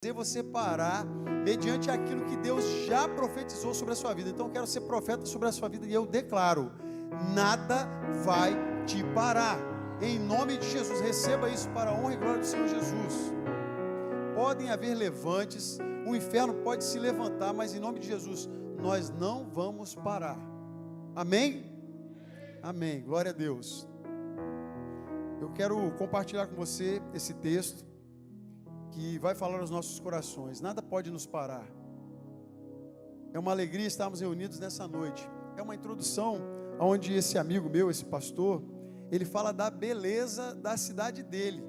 fazer você parar mediante aquilo que Deus já profetizou sobre a sua vida. Então eu quero ser profeta sobre a sua vida e eu declaro: nada vai te parar. Em nome de Jesus, receba isso para a honra e glória do Senhor Jesus. Podem haver levantes, o inferno pode se levantar, mas em nome de Jesus, nós não vamos parar. Amém? Amém, glória a Deus. Eu quero compartilhar com você esse texto que vai falar aos nossos corações. Nada pode nos parar. É uma alegria estarmos reunidos nessa noite. É uma introdução onde esse amigo meu, esse pastor, ele fala da beleza da cidade dele.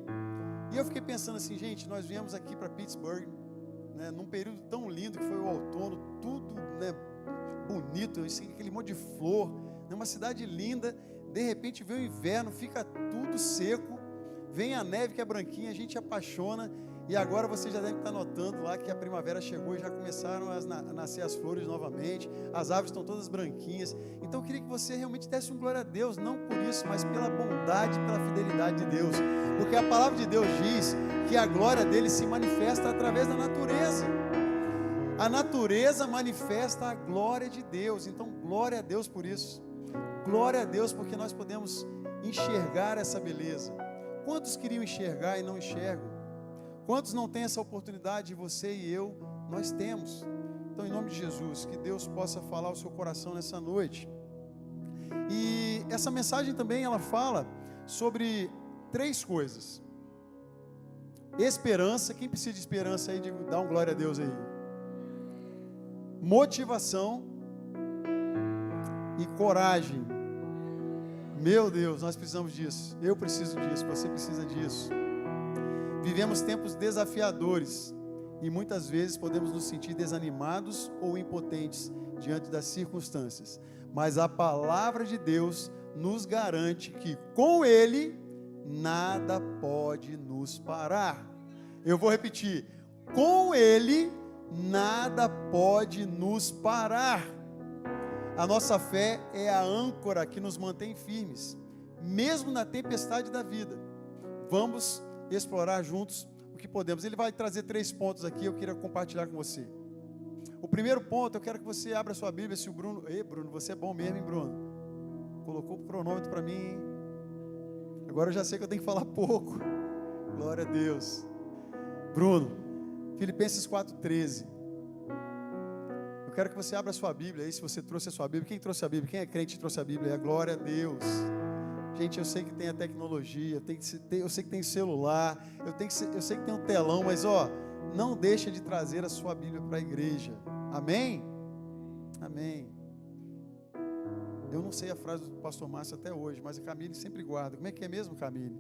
E eu fiquei pensando assim, gente, nós viemos aqui para Pittsburgh, né, num período tão lindo que foi o outono, tudo, né, bonito, aquele monte de flor, né, uma cidade linda. De repente vem o inverno, fica tudo seco, vem a neve que é branquinha, a gente apaixona. E agora você já deve estar notando lá que a primavera chegou e já começaram a nascer as flores novamente, as árvores estão todas branquinhas. Então eu queria que você realmente desse um glória a Deus, não por isso, mas pela bondade, pela fidelidade de Deus. Porque a palavra de Deus diz que a glória dele se manifesta através da natureza. A natureza manifesta a glória de Deus. Então glória a Deus por isso. Glória a Deus porque nós podemos enxergar essa beleza. Quantos queriam enxergar e não enxergam? Quantos não têm essa oportunidade? Você e eu, nós temos. Então, em nome de Jesus, que Deus possa falar ao seu coração nessa noite. E essa mensagem também, ela fala sobre 3 coisas. Esperança, quem precisa de esperança aí, dá um glória a Deus aí. Motivação e coragem. Meu Deus, nós precisamos disso. Eu preciso disso, você precisa disso. Vivemos tempos desafiadores e muitas vezes podemos nos sentir desanimados ou impotentes diante das circunstâncias. Mas a palavra de Deus nos garante que com Ele nada pode nos parar. Eu vou repetir: com Ele nada pode nos parar. A nossa fé é a âncora que nos mantém firmes, mesmo na tempestade da vida. Vamos explorar juntos o que podemos. Ele vai trazer 3 pontos aqui, eu queria compartilhar com você. O primeiro ponto, eu quero que você abra sua Bíblia. Se o Bruno... Ei, Bruno, você é bom mesmo, hein, Bruno? Colocou o cronômetro para mim, hein? Agora eu já sei que eu tenho que falar pouco. Glória a Deus. Bruno, Filipenses 4:13. Eu quero que você abra sua Bíblia aí, se você trouxe a sua Bíblia. Quem trouxe a Bíblia? Quem é crente e trouxe a Bíblia? Glória a Deus. Gente, eu sei que tem a tecnologia, eu sei que tem celular, eu sei que tem um telão, mas não deixa de trazer a sua Bíblia para a igreja. Amém? Amém. Eu não sei a frase do pastor Márcio até hoje, mas a Camille sempre guarda. Como é que é mesmo, Camille?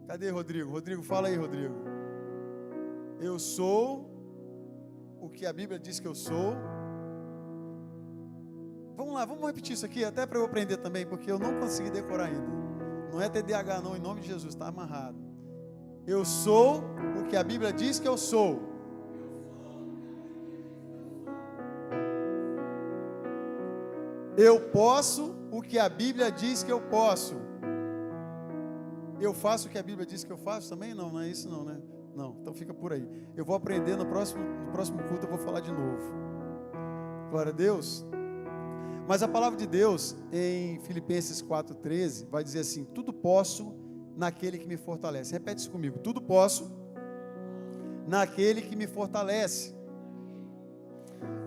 Cadê Rodrigo? Rodrigo, fala aí, Rodrigo. Eu sou o que a Bíblia diz que eu sou. Vamos lá, vamos repetir isso aqui, até para eu aprender também, porque eu não consegui decorar ainda. Não é TDAH não, em nome de Jesus, está amarrado. Eu sou o que a Bíblia diz que eu sou. Eu posso o que a Bíblia diz que eu posso. Eu faço o que a Bíblia diz que eu faço também? Não, não é isso não, né? Não, então fica por aí. Eu vou aprender no próximo culto, eu vou falar de novo. Glória a Deus. Mas a palavra de Deus, em Filipenses 4:13, vai dizer assim: tudo posso naquele que me fortalece. Repete isso comigo: tudo posso naquele que me fortalece.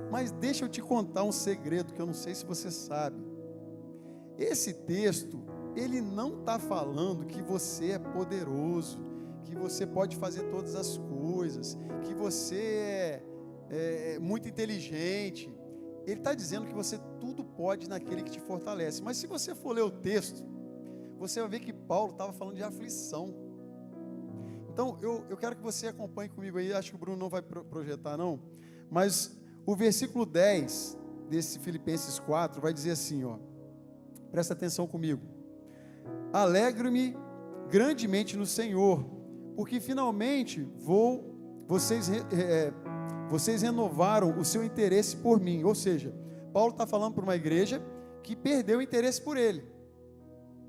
Mas deixa eu te contar um segredo que eu não sei se você sabe. Esse texto, ele não está falando que você é poderoso, que você pode fazer todas as coisas, que você é muito inteligente. Ele está dizendo que você tudo pode naquele que te fortalece. Mas se você for ler o texto, você vai ver que Paulo estava falando de aflição. Então, eu quero que você acompanhe comigo aí. Acho que o Bruno não vai projetar não. Mas o versículo 10 desse Filipenses 4 vai dizer assim, presta atenção comigo. Alegro-me grandemente no Senhor, porque finalmente vocês renovaram o seu interesse por mim. Ou seja, Paulo está falando para uma igreja que perdeu o interesse por ele.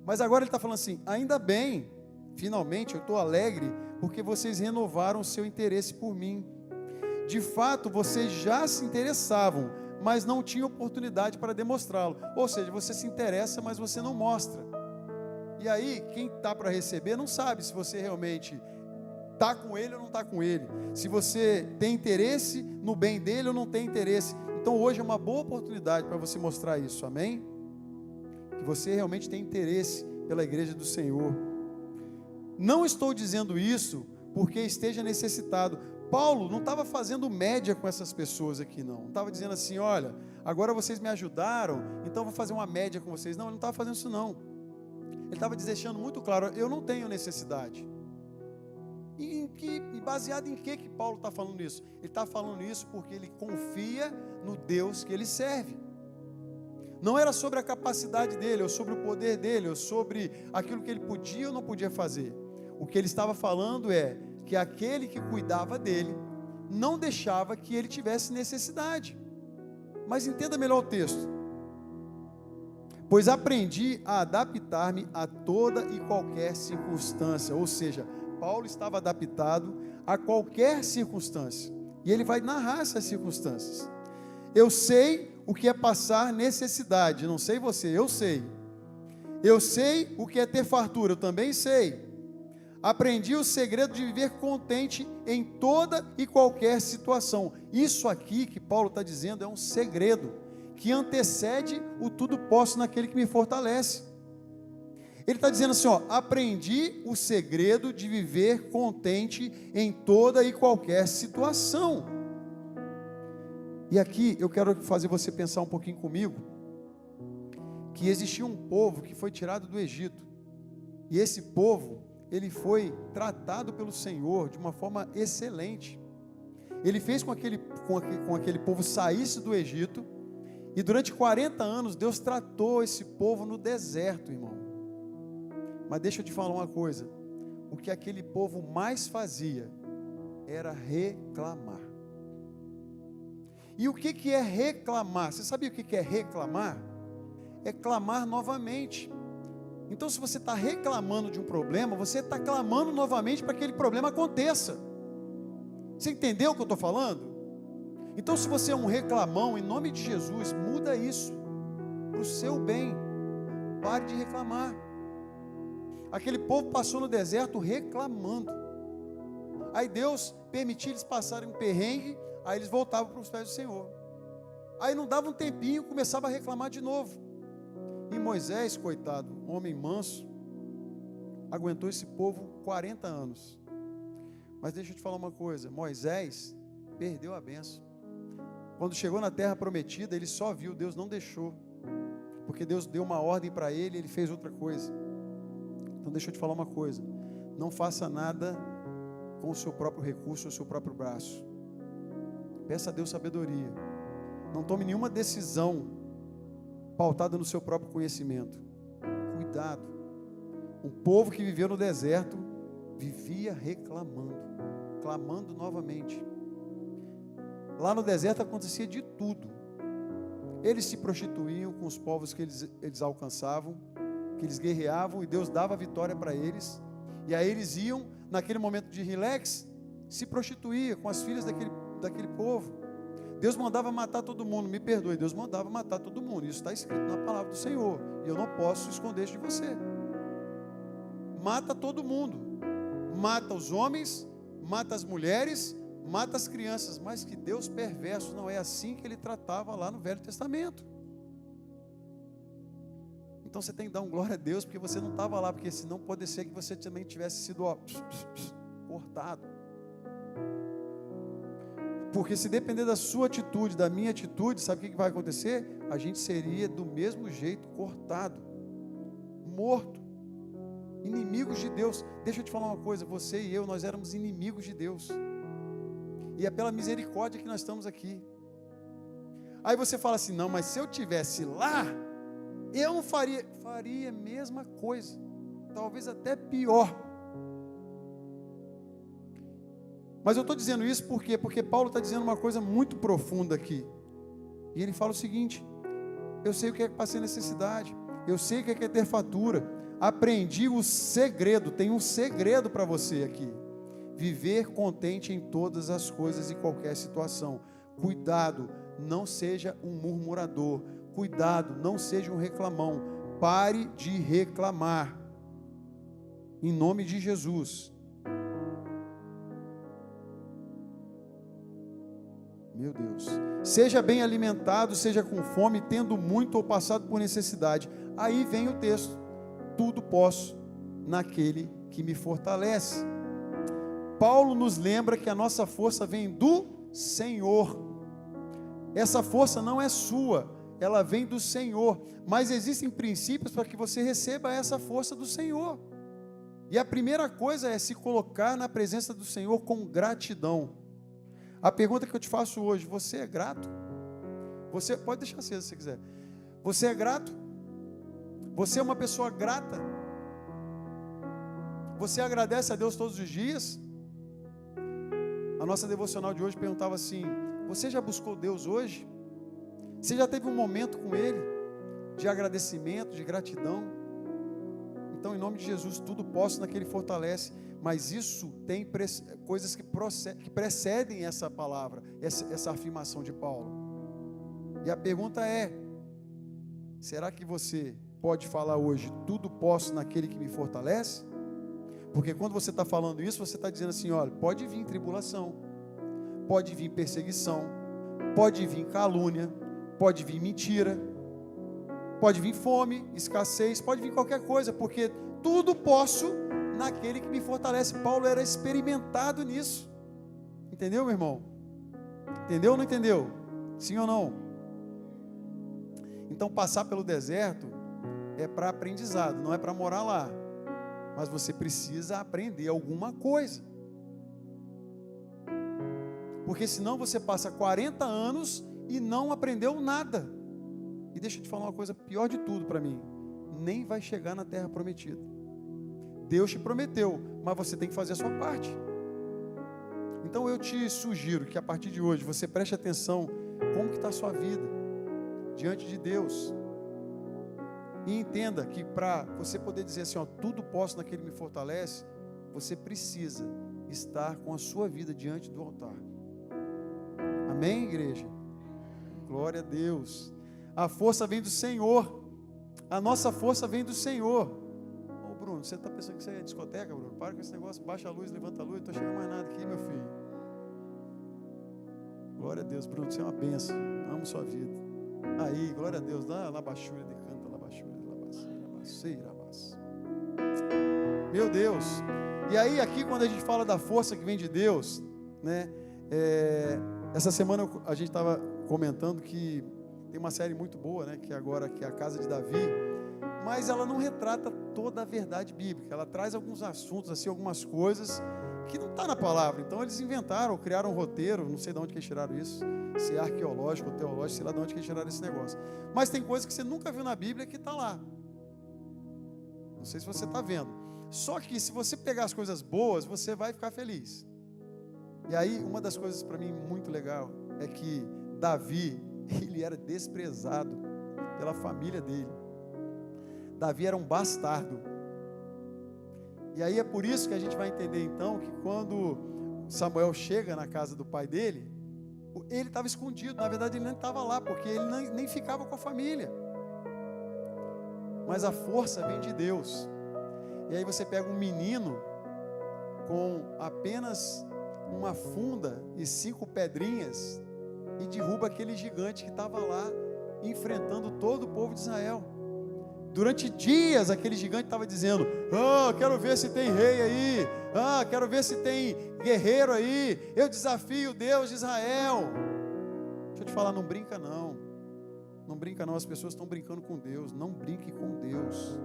Mas agora ele está falando assim: ainda bem, finalmente eu estou alegre, porque vocês renovaram o seu interesse por mim. De fato, vocês já se interessavam, mas não tinham oportunidade para demonstrá-lo. Ou seja, você se interessa, mas você não mostra. E aí, quem está para receber não sabe se você realmente está com ele ou não está com ele. Se você tem interesse no bem dele ou não tem interesse. Então hoje é uma boa oportunidade para você mostrar isso, amém? Que você realmente tem interesse pela igreja do Senhor. Não estou dizendo isso porque esteja necessitado. Paulo não estava fazendo média com essas pessoas aqui, não. Não estava dizendo assim, olha, agora vocês me ajudaram, então vou fazer uma média com vocês. Não, ele não estava fazendo isso, não. Ele estava deixando muito claro, eu não tenho necessidade. E baseado em que Paulo está falando isso? Ele está falando isso porque ele confia no Deus que ele serve. Não era sobre a capacidade dele, ou sobre o poder dele, ou sobre aquilo que ele podia ou não podia fazer. O que ele estava falando é que aquele que cuidava dele não deixava que ele tivesse necessidade. Mas entenda melhor o texto. Pois aprendi a adaptar-me a toda e qualquer circunstância. Ou seja, Paulo estava adaptado a qualquer circunstância. E ele vai narrar essas circunstâncias. Eu sei o que é passar necessidade. Não sei você, eu sei. Eu sei o que é ter fartura, eu também sei. Aprendi o segredo de viver contente em toda e qualquer situação. Isso aqui que Paulo está dizendo é um segredo que antecede o tudo posso naquele que me fortalece. Ele está dizendo assim, ó, aprendi o segredo de viver contente em toda e qualquer situação. E aqui eu quero fazer você pensar um pouquinho comigo, que existia um povo que foi tirado do Egito, e esse povo, ele foi tratado pelo Senhor de uma forma excelente. Ele fez com que aquele povo saísse do Egito, e durante 40 anos Deus tratou esse povo no deserto, irmão. Mas deixa eu te falar uma coisa, o que aquele povo mais fazia era reclamar. E o que é reclamar? Você sabia o que é reclamar? É clamar novamente. Então, se você está reclamando de um problema, você está clamando novamente para que aquele problema aconteça. Você entendeu o que eu estou falando? Então, se você é um reclamão, em nome de Jesus, muda isso para o seu bem. Pare de reclamar. Aquele povo passou no deserto reclamando. Aí Deus permitia eles passarem um perrengue, aí eles voltavam para os pés do Senhor. Aí não dava um tempinho, começava a reclamar de novo. E Moisés, coitado, homem manso, aguentou esse povo 40 anos. Mas deixa eu te falar uma coisa, Moisés perdeu a bênção. Quando chegou na terra prometida, ele só viu, Deus não deixou. Porque Deus deu uma ordem para ele e ele fez outra coisa. Então deixa eu te falar uma coisa, não faça nada com o seu próprio recurso ou o seu próprio braço. Peça a Deus sabedoria. Não tome nenhuma decisão pautada no seu próprio conhecimento. Cuidado. Um povo que viveu no deserto vivia reclamando, clamando novamente. Lá no deserto acontecia de tudo. Eles se prostituíam com os povos que eles alcançavam, que eles guerreavam, e Deus dava a vitória para eles. E aí eles iam, naquele momento de relax, se prostituía com as filhas daquele povo. Deus mandava matar todo mundo, me perdoe, Deus mandava matar todo mundo. Isso está escrito na palavra do Senhor, e eu não posso esconder isso de você. Mata todo mundo, mata os homens, mata as mulheres, mata as crianças, mas que Deus perverso, não é assim que ele tratava lá no Velho Testamento. Então você tem que dar um glória a Deus, porque você não estava lá, porque senão pode ser que você também tivesse sido cortado. Porque se depender da sua atitude, da minha atitude, sabe o que vai acontecer? A gente seria do mesmo jeito cortado, morto, inimigos de Deus. Deixa eu te falar uma coisa, você e eu, nós éramos inimigos de Deus, e é pela misericórdia que nós estamos aqui. Aí você fala assim, não, mas se eu tivesse lá, eu não faria a mesma coisa, talvez até pior. Mas eu estou dizendo isso por quê? Porque Paulo está dizendo uma coisa muito profunda aqui. E ele fala o seguinte, eu sei o que é passar necessidade, eu sei o que é ter fartura, aprendi o segredo, tem um segredo para você aqui. Viver contente em todas as coisas e qualquer situação. Cuidado, não seja um murmurador. Cuidado, não seja um reclamão. Pare de reclamar. Em nome de Jesus. Meu Deus. Seja bem alimentado, seja com fome, tendo muito ou passado por necessidade. Aí vem o texto. Tudo posso naquele que me fortalece. Paulo nos lembra que a nossa força vem do Senhor. Essa força não é sua, ela vem do Senhor. Mas existem princípios para que você receba essa força do Senhor. E a primeira coisa é se colocar na presença do Senhor com gratidão. A pergunta que eu te faço hoje: você é grato? Você pode deixar acesa se você quiser. Você é grato? Você é uma pessoa grata? Você agradece a Deus todos os dias? A nossa devocional de hoje perguntava assim: você já buscou Deus hoje? Você já teve um momento com Ele de agradecimento, de gratidão? Então, em nome de Jesus, tudo posso naquele que fortalece. Mas isso tem coisas que precedem essa palavra, essa afirmação de Paulo. E a pergunta é: será que você pode falar hoje, tudo posso naquele que me fortalece? Porque quando você está falando isso, você está dizendo assim: olha, pode vir tribulação, pode vir perseguição, pode vir calúnia, pode vir mentira, pode vir fome, escassez, pode vir qualquer coisa, porque tudo posso naquele que me fortalece. Paulo era experimentado nisso. Entendeu, meu irmão? Entendeu ou não entendeu? Sim ou não? Então, passar pelo deserto é para aprendizado, não é para morar lá. Mas você precisa aprender alguma coisa. Porque senão você passa 40 anos e não aprendeu nada. E deixa eu te falar uma coisa pior de tudo para mim: nem vai chegar na terra prometida. Deus te prometeu, mas você tem que fazer a sua parte. Então eu te sugiro que a partir de hoje você preste atenção como que está a sua vida diante de Deus. E entenda que para você poder dizer assim, ó, tudo posso naquele que me fortalece, você precisa estar com a sua vida diante do altar. Amém, igreja? Glória a Deus. A força vem do Senhor. A nossa força vem do Senhor. Ô Bruno, você está pensando que você é discoteca, Bruno? Para com esse negócio, baixa a luz, levanta a luz, não estou chegando mais nada aqui, meu filho. Glória a Deus, Bruno, você é uma bênção. Amo sua vida. Aí, glória a Deus, dá labaxúria de canta, labaxúria de labaceira. Meu Deus. E aí, aqui, quando a gente fala da força que vem de Deus, né? Essa semana a gente estava comentando que tem uma série muito boa, né? Que agora que é a Casa de Davi, mas ela não retrata toda a verdade bíblica. Ela traz alguns assuntos, assim, algumas coisas que não está na palavra. Então eles inventaram, criaram um roteiro, não sei de onde que eles tiraram isso, se é arqueológico ou teológico, sei lá de onde que eles tiraram esse negócio. Mas tem coisas que você nunca viu na Bíblia que está lá. Não sei se você está vendo. Só que se você pegar as coisas boas, você vai ficar feliz. E aí, uma das coisas para mim muito legal é que Davi, ele era desprezado pela família dele. Davi era um bastardo. E aí é por isso que a gente vai entender então que quando Samuel chega na casa do pai dele, ele estava escondido. Na verdade ele nem estava lá, porque ele nem ficava com a família. Mas a força vem de Deus. E aí você pega um menino com apenas uma funda e 5 pedrinhas e derruba aquele gigante que estava lá enfrentando todo o povo de Israel. Durante dias aquele gigante estava dizendo: quero ver se tem rei aí, quero ver se tem guerreiro aí, eu desafio o Deus de Israel. Deixa eu te falar, não brinca não. Não brinca não, as pessoas estão brincando com Deus. Não brinque com Deus.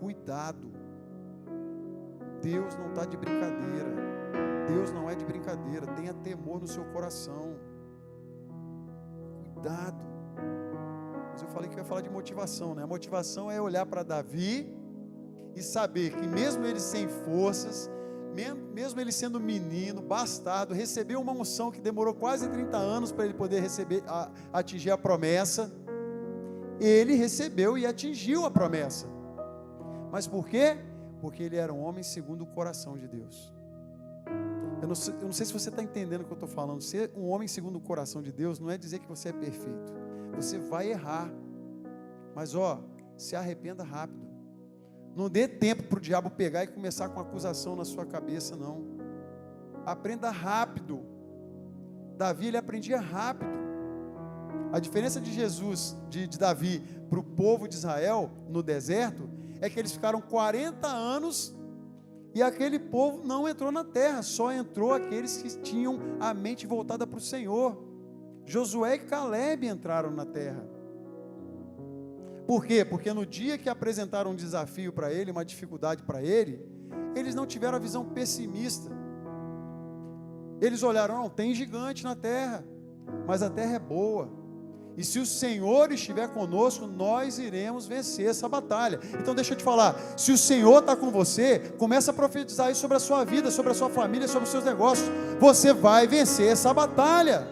Cuidado. Deus não está de brincadeira. Deus não é de brincadeira. Tenha temor no seu coração. Cuidado. Mas eu falei que eu ia falar de motivação, né? A motivação é olhar para Davi e saber que mesmo ele sem forças, mesmo ele sendo menino, bastardo, recebeu uma unção que demorou quase 30 anos para ele poder atingir a promessa. Ele recebeu e atingiu a promessa. Mas por quê? Porque ele era um homem segundo o coração de Deus. Eu não sei se você está entendendo o que eu estou falando. Ser um homem segundo o coração de Deus não é dizer que você é perfeito. Você vai errar. Mas se arrependa rápido. Não dê tempo para o diabo pegar e começar com acusação na sua cabeça, não. Aprenda rápido. Davi, ele aprendia rápido. A diferença de Jesus, de Davi, para o povo de Israel, no deserto, é que eles ficaram 40 anos e aquele povo não entrou na terra, só entrou aqueles que tinham a mente voltada para o Senhor. Josué e Calebe entraram na terra. Por quê? Porque no dia que apresentaram um desafio para ele, uma dificuldade para ele, eles não tiveram a visão pessimista. Eles olharam, não, tem gigante na terra, mas a terra é boa. E se o Senhor estiver conosco, nós iremos vencer essa batalha. Então deixa eu te falar, se o Senhor está com você, começa a profetizar isso sobre a sua vida, sobre a sua família, sobre os seus negócios. Você vai vencer essa batalha,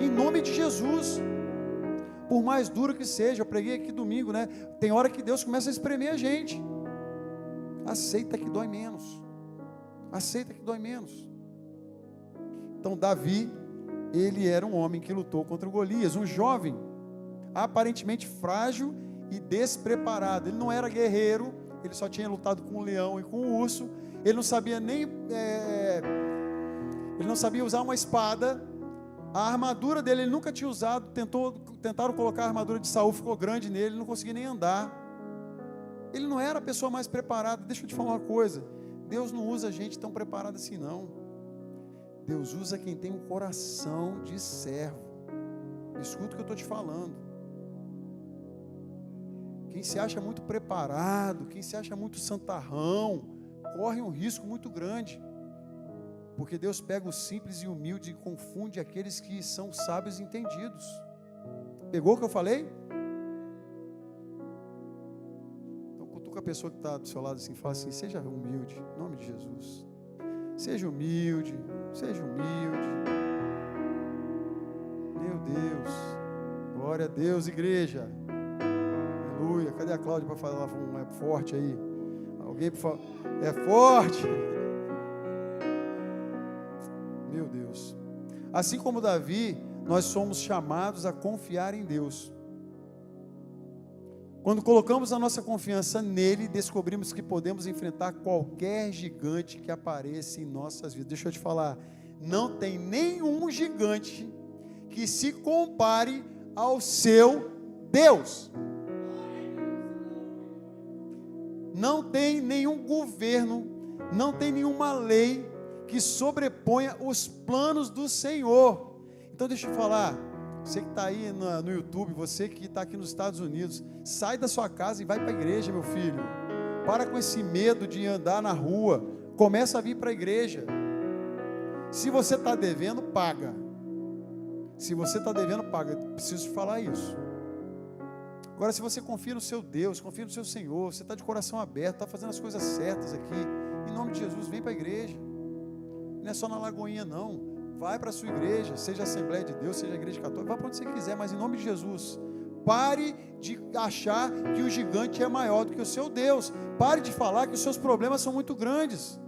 em nome de Jesus. Por mais duro que seja, eu preguei aqui domingo, né? Tem hora que Deus começa a espremer a gente. Aceita que dói menos. Aceita que dói menos. Então Davi, ele era um homem que lutou contra o Golias, um jovem, aparentemente frágil e despreparado. Ele não era guerreiro, ele só tinha lutado com o leão e com o urso. Ele não sabia ele não sabia usar uma espada. A armadura dele ele nunca tinha usado. Tentaram colocar a armadura de Saul, ficou grande nele, ele não conseguia nem andar. Ele não era a pessoa mais preparada. Deixa eu te falar uma coisa, Deus não usa gente tão preparada assim não. Deus usa quem tem um coração de servo. Escuta o que eu estou te falando. Quem se acha muito preparado, quem se acha muito santarrão, corre um risco muito grande. Porque Deus pega o simples e humilde e confunde aqueles que são sábios e entendidos. Pegou o que eu falei? Então cutuca a pessoa que está do seu lado assim, fala assim, seja humilde, em nome de Jesus. Seja humilde, seja humilde. Meu Deus, glória a Deus, igreja. Aleluia. Cadê a Cláudia para falar um forte aí? Alguém para falar? É forte. Meu Deus. Assim como Davi, nós somos chamados a confiar em Deus. Quando colocamos a nossa confiança nele, descobrimos que podemos enfrentar qualquer gigante que apareça em nossas vidas. Deixa eu te falar, não tem nenhum gigante que se compare ao seu Deus. Não tem nenhum governo, não tem nenhuma lei que sobreponha os planos do Senhor. Então deixa eu te falar, você que está aí no YouTube, você que está aqui nos Estados Unidos, sai da sua casa e vai para a igreja, meu filho. Para com esse medo de andar na rua, começa a vir para a igreja. Se você está devendo, paga. Se você está devendo, paga. Preciso te falar isso. Agora, se você confia no seu Deus, confia no seu Senhor, você está de coração aberto, está fazendo as coisas certas aqui, em nome de Jesus, vem para a igreja. Não é só na Lagoinha, não. Vai para a sua igreja, seja a Assembleia de Deus, seja a Igreja Católica, vá para onde você quiser, mas em nome de Jesus, pare de achar que o gigante é maior do que o seu Deus. Pare de falar que os seus problemas são muito grandes.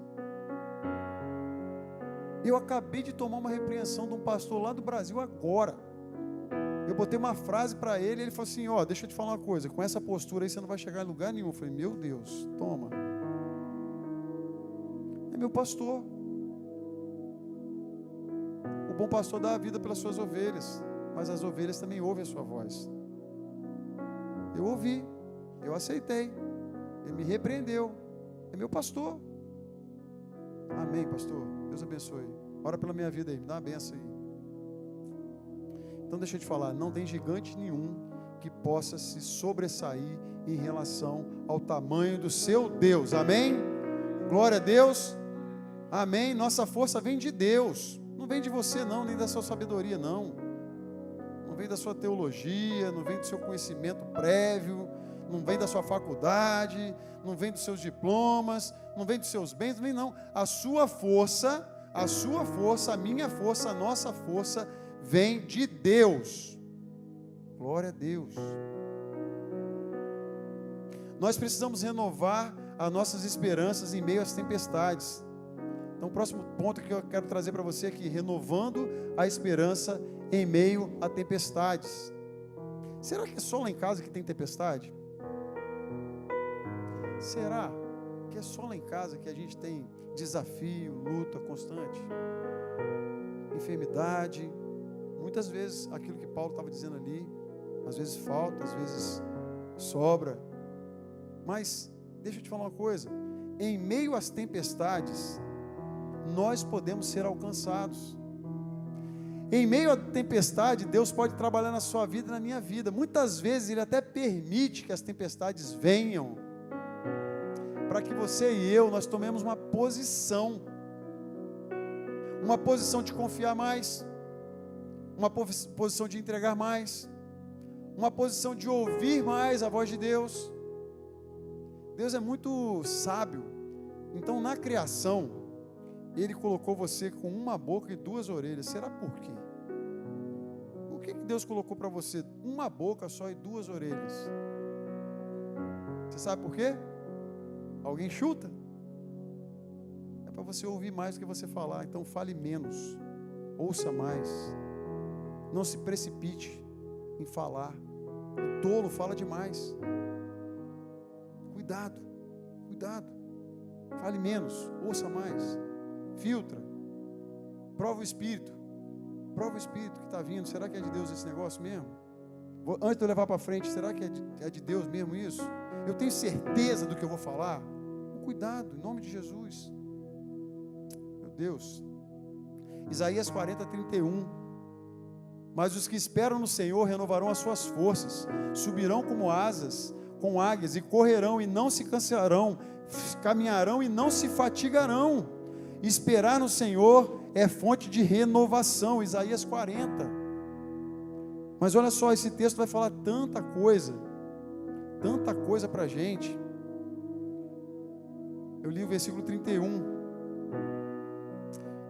Eu acabei de tomar uma repreensão de um pastor lá do Brasil agora. Eu botei uma frase para ele, ele falou assim, deixa eu te falar uma coisa, com essa postura aí você não vai chegar em lugar nenhum. Eu falei, meu Deus, toma. É meu pastor. O bom pastor dá a vida pelas suas ovelhas, mas as ovelhas também ouvem a sua voz. Eu ouvi, eu aceitei, ele me repreendeu, é meu pastor. Amém, pastor, Deus abençoe. Ora pela minha vida aí, me dá uma benção aí. Então deixa eu te falar, não tem gigante nenhum que possa se sobressair em relação ao tamanho do seu Deus, amém? Glória a Deus, amém. Nossa força vem de Deus, não vem de você não, nem da sua sabedoria não vem da sua teologia, não vem do seu conhecimento prévio, não vem da sua faculdade, não vem dos seus diplomas, não vem dos seus bens, não vem não. A sua força, a minha força, a nossa força vem de Deus. Glória a Deus. Nós precisamos renovar as nossas esperanças em meio às tempestades. Então, o próximo ponto que eu quero trazer para você aqui, renovando a esperança em meio a tempestades. Será que é só lá em casa que tem tempestade? Será que é só lá em casa que a gente tem desafio, luta constante? Enfermidade, muitas vezes aquilo que Paulo estava dizendo ali, às vezes falta, às vezes sobra. Mas, deixa eu te falar uma coisa, em meio às tempestades, nós podemos ser alcançados. Em meio à tempestade, Deus pode trabalhar na sua vida e na minha vida. Muitas vezes Ele até permite que as tempestades venham, para que você e eu, nós tomemos uma posição de confiar mais, uma posição de entregar mais, uma posição de ouvir mais a voz de Deus. Deus é muito sábio. Então, na criação, Ele colocou você com uma boca e duas orelhas. Será por quê? Por que Deus colocou para você uma boca só e duas orelhas? Você sabe por quê? Alguém chuta? É para você ouvir mais do que você falar. Então fale menos, ouça mais. Não se precipite em falar. O tolo fala demais. Cuidado, cuidado. Fale menos, ouça mais. Filtra, prova o Espírito que está vindo. Será que é de Deus esse negócio mesmo? Antes de eu levar para frente, será que é de Deus mesmo isso? Eu tenho certeza do que eu vou falar? Cuidado, em nome de Jesus. Meu Deus. Isaías 40:31. Mas os que esperam no Senhor renovarão as suas forças, subirão como asas, com águias, e correrão e não se cansarão, caminharão e não se fatigarão. Esperar no Senhor é fonte de renovação. Isaías 40. Mas olha só, esse texto vai falar tanta coisa para a gente. Eu li o versículo 31.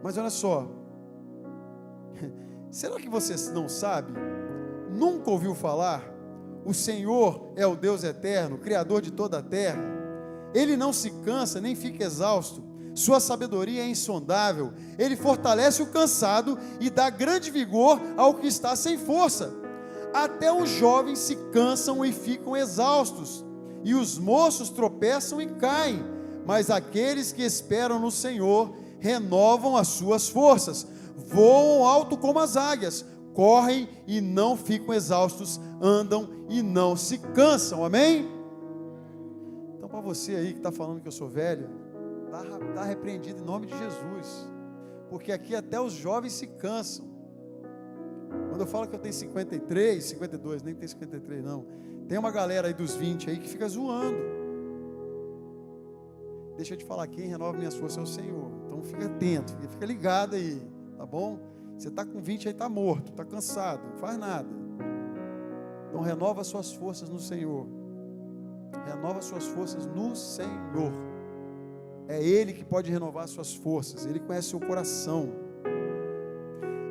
Mas olha só, será que você não sabe? Nunca ouviu falar? O Senhor é o Deus eterno, Criador de toda a terra. Ele não se cansa, nem fica exausto. Sua sabedoria é insondável. Ele fortalece o cansado e dá grande vigor ao que está sem força. Até os jovens se cansam e ficam exaustos, e os moços tropeçam e caem. Mas aqueles que esperam no Senhor renovam as suas forças, voam alto como as águias, correm e não ficam exaustos, andam e não se cansam. Amém? Então, para você aí que está falando que eu sou velho, está repreendido em nome de Jesus, porque aqui até os jovens se cansam. Quando eu falo que eu tenho 53, 52, nem tem 53 não, tem uma galera aí dos 20 aí que fica zoando. Deixa eu te falar, quem renova minhas forças é o Senhor. Então fica atento, fica ligado aí, tá bom? Você está com 20 aí, está morto, está cansado, não faz nada. Então renova suas forças no Senhor. Renova suas forças no Senhor. É Ele que pode renovar suas forças. Ele conhece seu coração.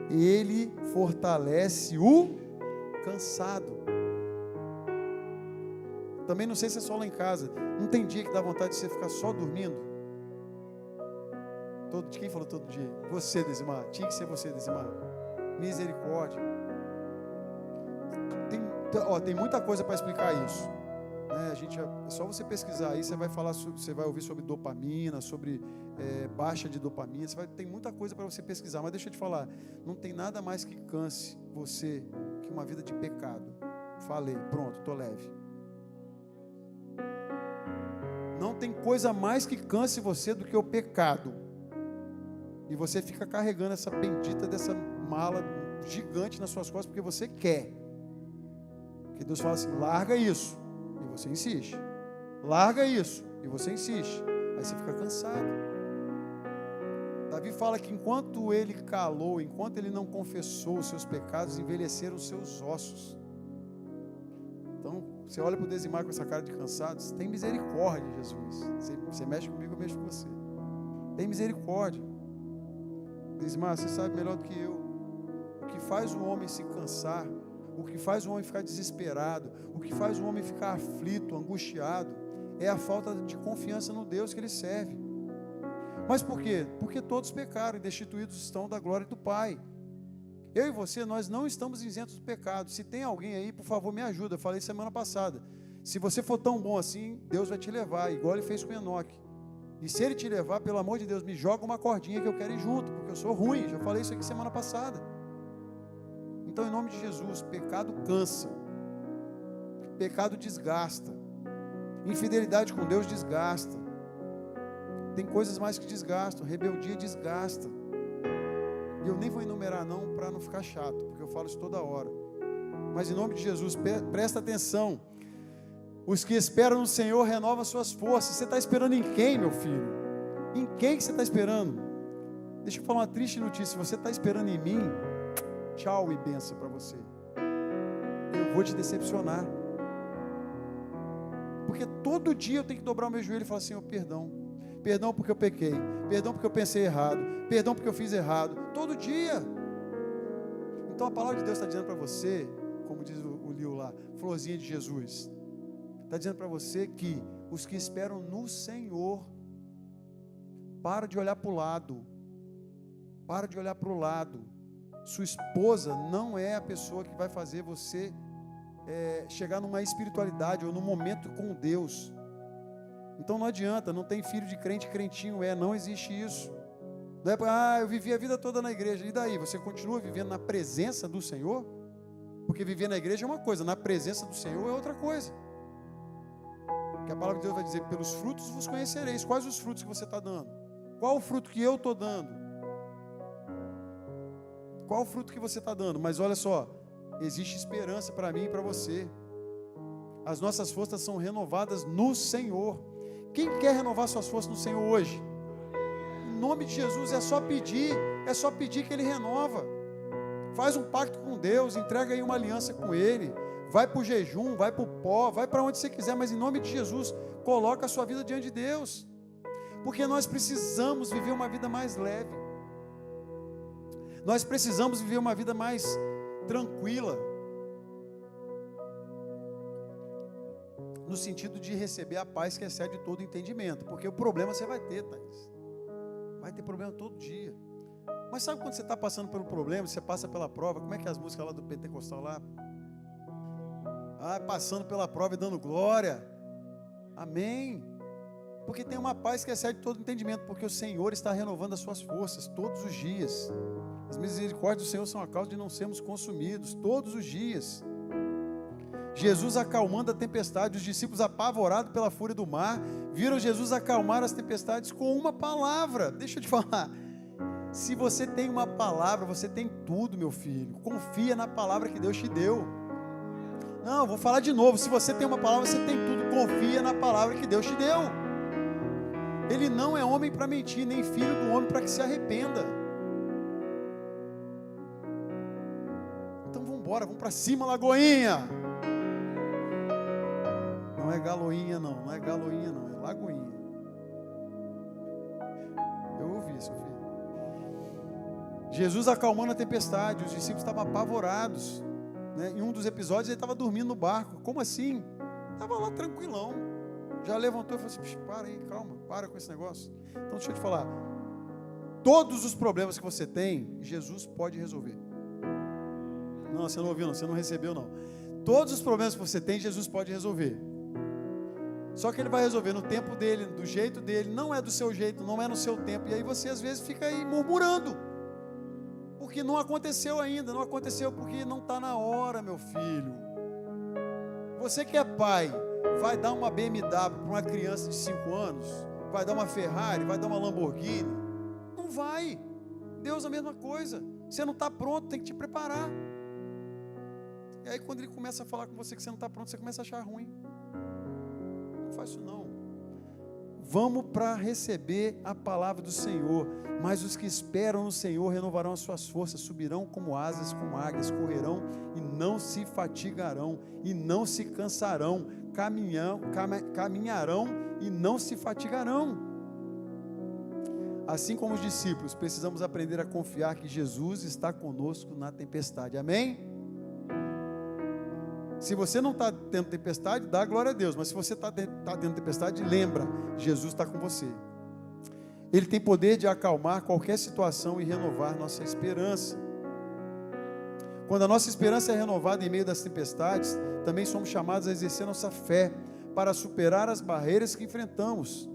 Ele fortalece o cansado. Também não sei se é só lá em casa. Não tem dia que dá vontade de você ficar só dormindo? Quem falou todo dia? Você, Desimar. Tinha que ser você, Desimar. Misericórdia. Tem muita coisa para explicar isso. É só você pesquisar aí, você vai ouvir sobre dopamina, sobre baixa de dopamina. Tem muita coisa para você pesquisar. Mas deixa eu te falar, não tem nada mais que canse você que uma vida de pecado. Falei, pronto, estou leve. Não tem coisa mais que canse você do que o pecado. E você fica carregando essa bendita dessa mala gigante nas suas costas porque você quer. Porque Deus fala assim, larga isso. E você insiste. Larga isso. E você insiste. Aí você fica cansado. Davi fala que enquanto ele calou, enquanto ele não confessou os seus pecados, envelheceram os seus ossos. Então, você olha para o Desimar com essa cara de cansado, você tem misericórdia, Jesus. Você mexe comigo, eu mexo com você. Tem misericórdia. Desimar, você sabe melhor do que eu. O que faz o homem se cansar, o que faz o homem ficar desesperado, o que faz o homem ficar aflito, angustiado, é a falta de confiança no Deus que ele serve. Mas por quê? Porque todos pecaram e destituídos estão da glória do Pai. Eu e você, nós não estamos isentos do pecado. Se tem alguém aí, por favor, me ajuda. Eu falei semana passada. Se você for tão bom assim, Deus vai te levar, igual Ele fez com Enoque. E se Ele te levar, pelo amor de Deus, me joga uma cordinha que eu quero ir junto, porque eu sou ruim. Já falei isso aqui semana passada. Então, em nome de Jesus, pecado cansa. Pecado desgasta. Infidelidade com Deus desgasta. Tem coisas mais que desgastam. Rebeldia desgasta. E eu nem vou enumerar não, para não ficar chato, porque eu falo isso toda hora. Mas em nome de Jesus, presta atenção. Os que esperam no Senhor renovam suas forças. Você está esperando em quem, meu filho? Em quem que você está esperando? Deixa eu falar uma triste notícia. Se você está esperando em mim, tchau e benção para você. Eu vou te decepcionar. Porque todo dia eu tenho que dobrar o meu joelho e falar: Senhor, perdão. Perdão porque eu pequei. Perdão porque eu pensei errado. Perdão porque eu fiz errado. Todo dia. Então a palavra de Deus está dizendo para você, como diz o Liu lá, florzinha de Jesus, está dizendo para você que os que esperam no Senhor, para de olhar para o lado. Para de olhar para o lado. Sua esposa não é a pessoa que vai fazer você chegar numa espiritualidade ou num momento com Deus. Então não adianta, não tem filho de crente, crentinho não existe isso. Não é eu vivi a vida toda na igreja, e daí? Você continua vivendo na presença do Senhor? Porque viver na igreja é uma coisa, na presença do Senhor é outra coisa. Que a palavra de Deus vai dizer: pelos frutos vos conhecereis. Quais os frutos que você está dando? Qual o fruto que eu estou dando? Qual o fruto que você está dando? Mas olha só, existe esperança para mim e para você. As nossas forças são renovadas no Senhor. Quem quer renovar suas forças no Senhor hoje? Em nome de Jesus, é só pedir que Ele renova. Faz um pacto com Deus, entrega aí uma aliança com Ele, vai para o jejum, vai para o pó, vai para onde você quiser, mas em nome de Jesus, coloca a sua vida diante de Deus, porque nós precisamos viver uma vida mais leve, nós precisamos viver uma vida mais tranquila, no sentido de receber a paz que excede todo entendimento, porque o problema você vai ter, Thaís, vai ter problema todo dia. Mas sabe quando você está passando pelo problema, você passa pela prova? Como é que é as músicas lá do Pentecostal lá? Passando pela prova e dando glória. Amém. Porque tem uma paz que excede todo entendimento, porque o Senhor está renovando as suas forças todos os dias. As misericórdias do Senhor são a causa de não sermos consumidos todos os dias. Jesus acalmando a tempestade, os discípulos apavorados pela fúria do mar, viram Jesus acalmar as tempestades com uma palavra. Deixa eu te falar, se você tem uma palavra, você tem tudo, meu filho. Confia na palavra que Deus te deu. Não, vou falar de novo, se você tem uma palavra, você tem tudo. Confia na palavra que Deus te deu. Ele não é homem para mentir, nem filho do homem para que se arrependa. Então vamos embora, vamos para cima, Lagoinha. Não é Galoinha não é Galoinha não, é Lagoinha. Eu ouvi, seu filho. Jesus acalmando a tempestade, os discípulos estavam apavorados, né? Em um dos episódios ele estava dormindo no barco. Como assim? Estava lá tranquilão. Já levantou e falou assim: para aí, calma, para com esse negócio. Então deixa eu te falar, todos os problemas que você tem, Jesus pode resolver. Não, você não ouviu não, você não recebeu não. Todos os problemas que você tem, Jesus pode resolver. Só que Ele vai resolver no tempo dEle, do jeito dEle, não é do seu jeito, não é no seu tempo. E aí você às vezes fica aí murmurando, porque não aconteceu ainda, não aconteceu porque não está na hora, meu filho. Você que é pai, vai dar uma BMW para uma criança de 5 anos? Vai dar uma Ferrari? Vai dar uma Lamborghini? Não vai. Deus a mesma coisa. Você não está pronto, tem que te preparar. E aí quando Ele começa a falar com você que você não está pronto, você começa a achar ruim. Não faz isso não. Vamos para receber a palavra do Senhor. Mas os que esperam no Senhor renovarão as suas forças, subirão como asas, como águias, correrão e não se fatigarão, e não se cansarão, caminharão e não se fatigarão. Assim como os discípulos, precisamos aprender a confiar que Jesus está conosco na tempestade. Amém? Se você não está tendo tempestade, dá glória a Deus. Mas se você está tendo tempestade, lembra, Jesus está com você. Ele tem poder de acalmar qualquer situação e renovar nossa esperança. Quando a nossa esperança é renovada em meio das tempestades, também somos chamados a exercer nossa fé para superar as barreiras que enfrentamos.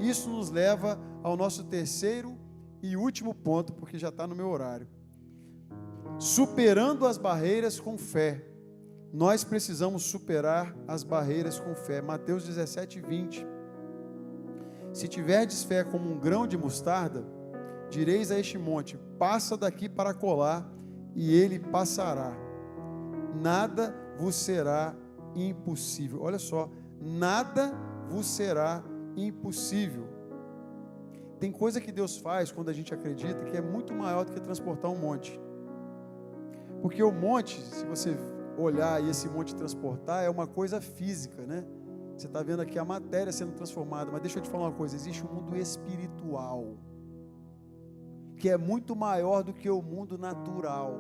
Isso nos leva ao nosso terceiro e último ponto, porque já está no meu horário. Superando as barreiras com fé. Nós precisamos superar as barreiras com fé. Mateus 17, 20. Se tiverdes fé como um grão de mostarda, direis a este monte: passa daqui para colar, e ele passará. Nada vos será impossível. Olha só, nada vos será impossível. Tem coisa que Deus faz quando a gente acredita que é muito maior do que transportar um monte. Porque o monte, se você olhar e esse monte transportar, é uma coisa física, né? Você está vendo aqui a matéria sendo transformada, mas deixa eu te falar uma coisa: existe um mundo espiritual que é muito maior do que o mundo natural.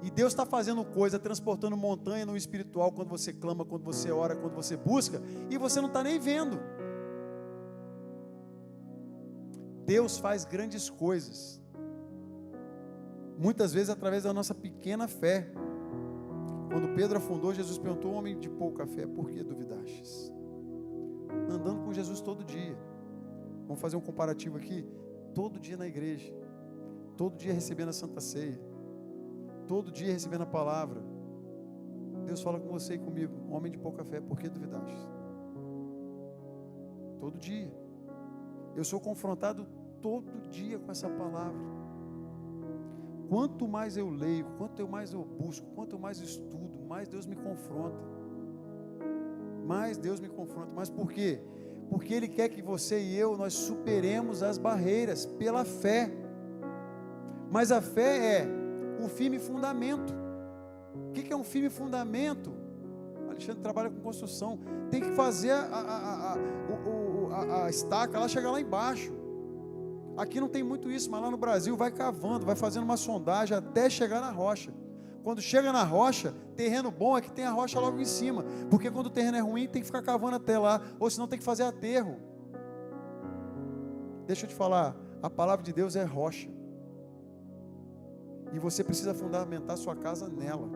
E Deus está fazendo coisa, transportando montanha no espiritual, quando você clama, quando você ora, quando você busca, e você não está nem vendo. Deus faz grandes coisas, muitas vezes através da nossa pequena fé. Quando Pedro afundou, Jesus perguntou: homem de pouca fé, por que duvidastes? Andando com Jesus todo dia. Vamos fazer um comparativo aqui. Todo dia na igreja, todo dia recebendo a Santa Ceia, todo dia recebendo a palavra. Deus fala com você e comigo: homem de pouca fé, por que duvidastes? Todo dia. Eu sou confrontado todo dia com essa palavra. Quanto mais eu leio, quanto mais eu busco, quanto mais estudo, mais Deus me confronta. Mais Deus me confronta. Mas por quê? Porque Ele quer que você e eu, nós superemos as barreiras pela fé. Mas a fé é um firme fundamento. O que é um firme fundamento? O Alexandre trabalha com construção. Tem que fazer a estaca, ela chegar lá embaixo. Aqui não tem muito isso, mas lá no Brasil vai cavando, vai fazendo uma sondagem até chegar na rocha. Quando chega na rocha, terreno bom é que tem a rocha logo em cima, porque quando o terreno é ruim tem que ficar cavando até lá, ou senão tem que fazer aterro. Deixa eu te falar, a palavra de Deus é rocha, e você precisa fundamentar sua casa nela.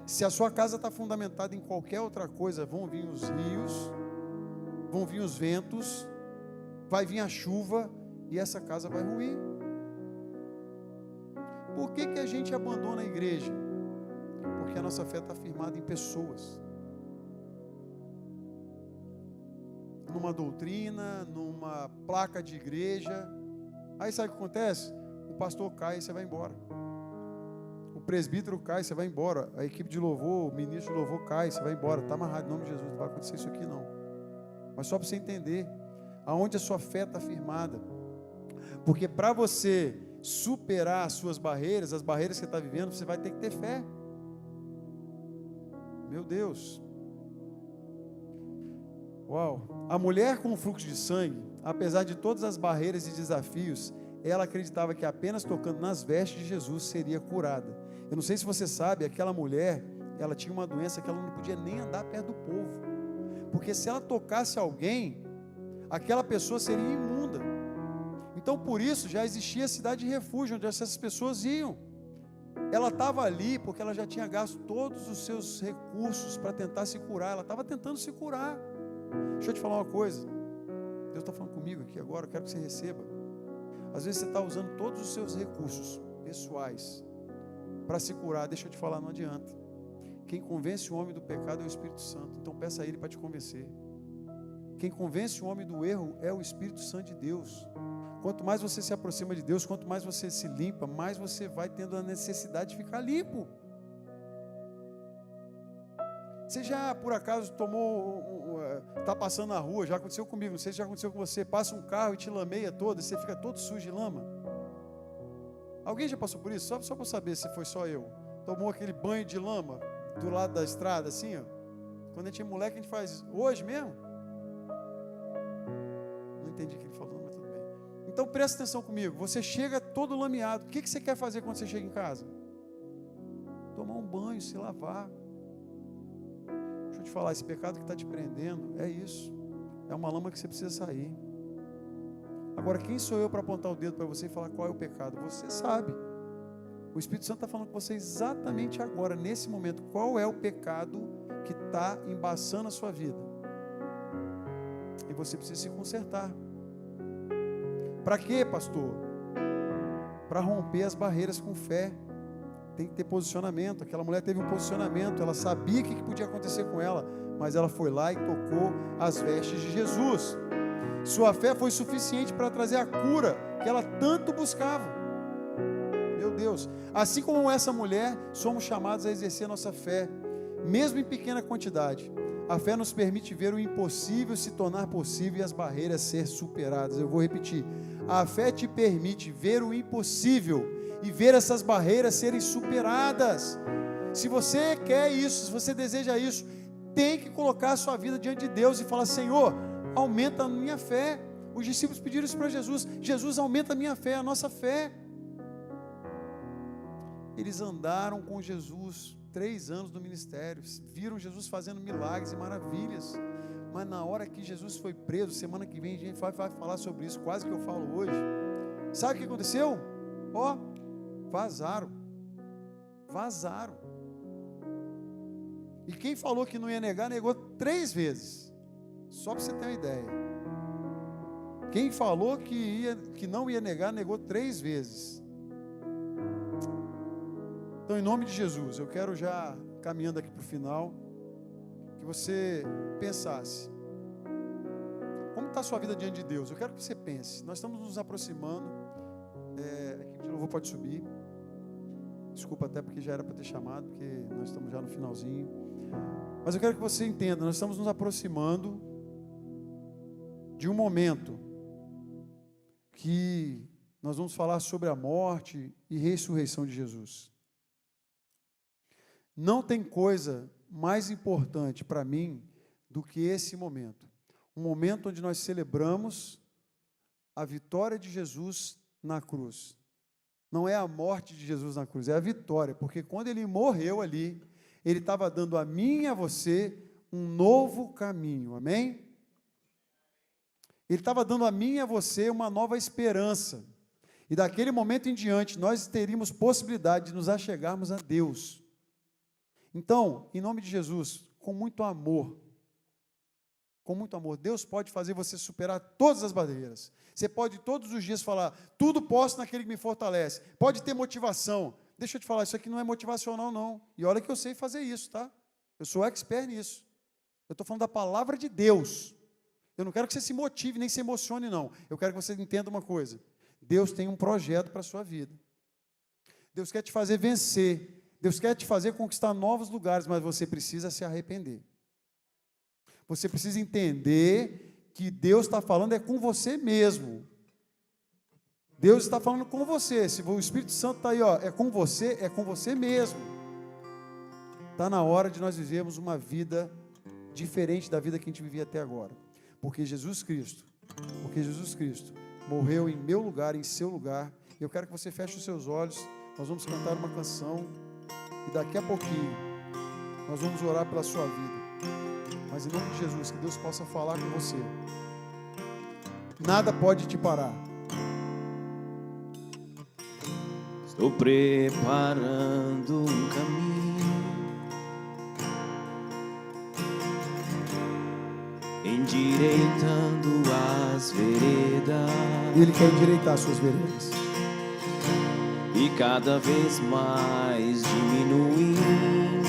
Se a sua casa está fundamentada em qualquer outra coisa, vão vir os rios, vão vir os ventos, vai vir a chuva, e essa casa vai ruir. Por que a gente abandona a igreja? Porque a nossa fé está firmada em pessoas, numa doutrina, numa placa de igreja. Aí sabe o que acontece? O pastor cai e você vai embora, o presbítero cai e você vai embora, a equipe de louvor, o ministro de louvor cai e você vai embora. Está amarrado em nome de Jesus, não vai acontecer isso aqui não. Mas só para você entender aonde a sua fé está firmada. Porque para você superar as suas barreiras, as barreiras que você está vivendo, você vai ter que ter fé. Meu Deus. Uau. A mulher com fluxo de sangue, apesar de todas as barreiras e desafios, ela acreditava que apenas tocando nas vestes de Jesus seria curada. Eu não sei se você sabe, aquela mulher, ela tinha uma doença que ela não podia nem andar perto do povo. Porque se ela tocasse alguém, aquela pessoa seria imunda. Então por isso já existia a cidade de refúgio, onde essas pessoas iam. Ela estava ali porque ela já tinha gasto todos os seus recursos para tentar se curar. Ela estava tentando se curar. Deixa eu te falar uma coisa, Deus está falando comigo aqui agora, eu quero que você receba. Às vezes você está usando todos os seus recursos pessoais para se curar. Deixa eu te falar, não adianta. Quem convence o homem do pecado é o Espírito Santo. Então peça a Ele para te convencer. Quem convence o homem do erro é o Espírito Santo de Deus. Quanto mais você se aproxima de Deus, quanto mais você se limpa, mais você vai tendo a necessidade de ficar limpo. Você já por acaso está passando na rua, já aconteceu comigo, não sei se já aconteceu com você, passa um carro e te lameia todo, e você fica todo sujo de lama. Alguém já passou por isso? Só para saber se foi só eu. Tomou aquele banho de lama do lado da estrada, assim, ó. Quando a gente é moleque, a gente faz hoje mesmo. Não entendi o que ele falou, mas tudo bem. Então presta atenção comigo. Você chega todo lameado. O que você quer fazer quando você chega em casa? Tomar um banho, se lavar. Deixa eu te falar, esse pecado que está te prendendo é isso. É uma lama que você precisa sair. Agora, quem sou eu para apontar o dedo para você e falar qual é o pecado? Você sabe. O Espírito Santo está falando com você exatamente agora, nesse momento, qual é o pecado que está embaçando a sua vida. E você precisa se consertar. Para quê, pastor? Para romper as barreiras com fé. Tem que ter posicionamento. Aquela mulher teve um posicionamento, ela sabia o que podia acontecer com ela, mas ela foi lá e tocou as vestes de Jesus. Sua fé foi suficiente para trazer a cura que ela tanto buscava. Meu Deus, assim como essa mulher, somos chamados a exercer a nossa fé, mesmo em pequena quantidade. A fé nos permite ver o impossível se tornar possível e as barreiras ser superadas. Eu vou repetir, a fé te permite ver o impossível e ver essas barreiras serem superadas. Se você quer isso, se você deseja isso, tem que colocar a sua vida diante de Deus e falar: Senhor, aumenta a minha fé. Os discípulos pediram isso para Jesus: Jesus, aumenta a minha fé, a nossa fé. Eles andaram com Jesus 3 anos no ministério, viram Jesus fazendo milagres e maravilhas, mas na hora que Jesus foi preso, semana que vem a gente vai falar sobre isso, quase que eu falo hoje. Sabe o que aconteceu? Vazaram. E quem falou que não ia negar, negou 3 vezes. Só para você ter uma ideia. Quem falou que não ia negar, negou 3 vezes. Então, em nome de Jesus, eu quero já, caminhando aqui para o final, que você pensasse: como está a sua vida diante de Deus? Eu quero que você pense. Nós estamos nos aproximando. A equipe de louvor pode subir. Desculpa até porque já era para ter chamado, porque nós estamos já no finalzinho. Mas eu quero que você entenda, nós estamos nos aproximando de um momento que nós vamos falar sobre a morte e ressurreição de Jesus. Não tem coisa mais importante para mim do que esse momento. Um momento onde nós celebramos a vitória de Jesus na cruz. Não é a morte de Jesus na cruz, é a vitória, porque quando ele morreu ali, ele estava dando a mim e a você um novo caminho, amém? Ele estava dando a mim e a você uma nova esperança, e daquele momento em diante, nós teríamos possibilidade de nos achegarmos a Deus. Então, em nome de Jesus, com muito amor, Deus pode fazer você superar todas as barreiras. Você pode todos os dias falar: tudo posso naquele que me fortalece. Pode ter motivação. Deixa eu te falar, isso aqui não é motivacional não. E olha que eu sei fazer isso, tá? Eu sou expert nisso. Eu estou falando da palavra de Deus. Eu não quero que você se motive, nem se emocione não. Eu quero que você entenda uma coisa: Deus tem um projeto para a sua vida. Deus quer te fazer vencer. Deus quer te fazer conquistar novos lugares, mas você precisa se arrepender. Você precisa entender que Deus está falando é com você mesmo. Deus está falando com você. Se o Espírito Santo está aí, é com você mesmo. Está na hora de nós vivermos uma vida diferente da vida que a gente vivia até agora. Porque Jesus Cristo morreu em meu lugar, em seu lugar. Eu quero que você feche os seus olhos. Nós vamos cantar uma canção. E daqui a pouquinho, nós vamos orar pela sua vida. Mas em nome de Jesus, que Deus possa falar com você. Nada pode te parar. Estou preparando um caminho, endireitando as veredas. Ele quer endireitar as suas veredas. E cada vez mais diminuindo,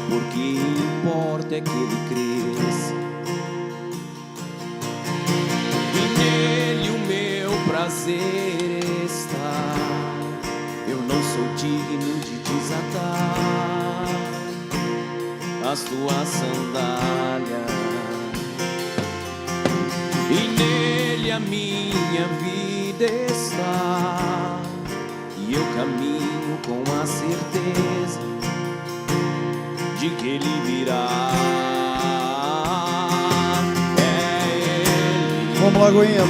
porque importa é que ele cresça, e nele o meu prazer está. Eu não sou digno de desatar as tuas sandálias, e nele a minha vida está, e eu caminho com a certeza de que ele virá. É ele. Vamos lá, Goinha.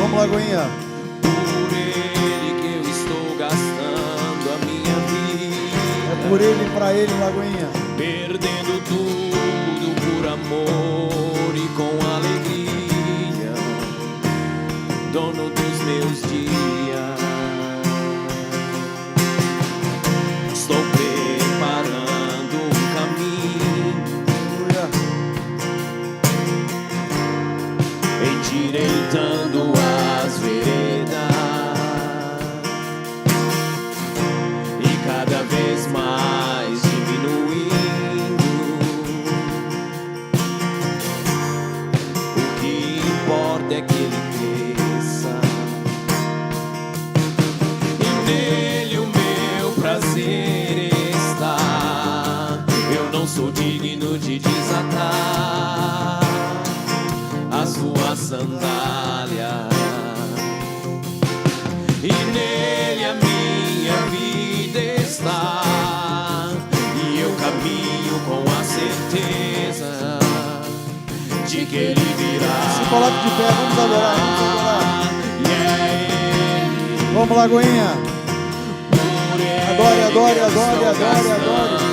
Por ele que eu estou gastando a minha vida. É por ele e para ele, Lagoinha. Perdendo tudo por amor e com alegria. dono dos meus dias. Estou preparando um caminho, endireitando as veredas, e cada vez mais diminuindo. O que importa é que ele cresça, e nele o meu prazer está. Eu não sou digno de desatar a sua sandália, e nele a minha vida está, e eu caminho com a certeza de que ele virá. Se coloque de pé, vamos adorar, vamos adorar. Yeah. Vamos, Lagoinha. Por ele Adore, adore, eu adore, estou adore, adore.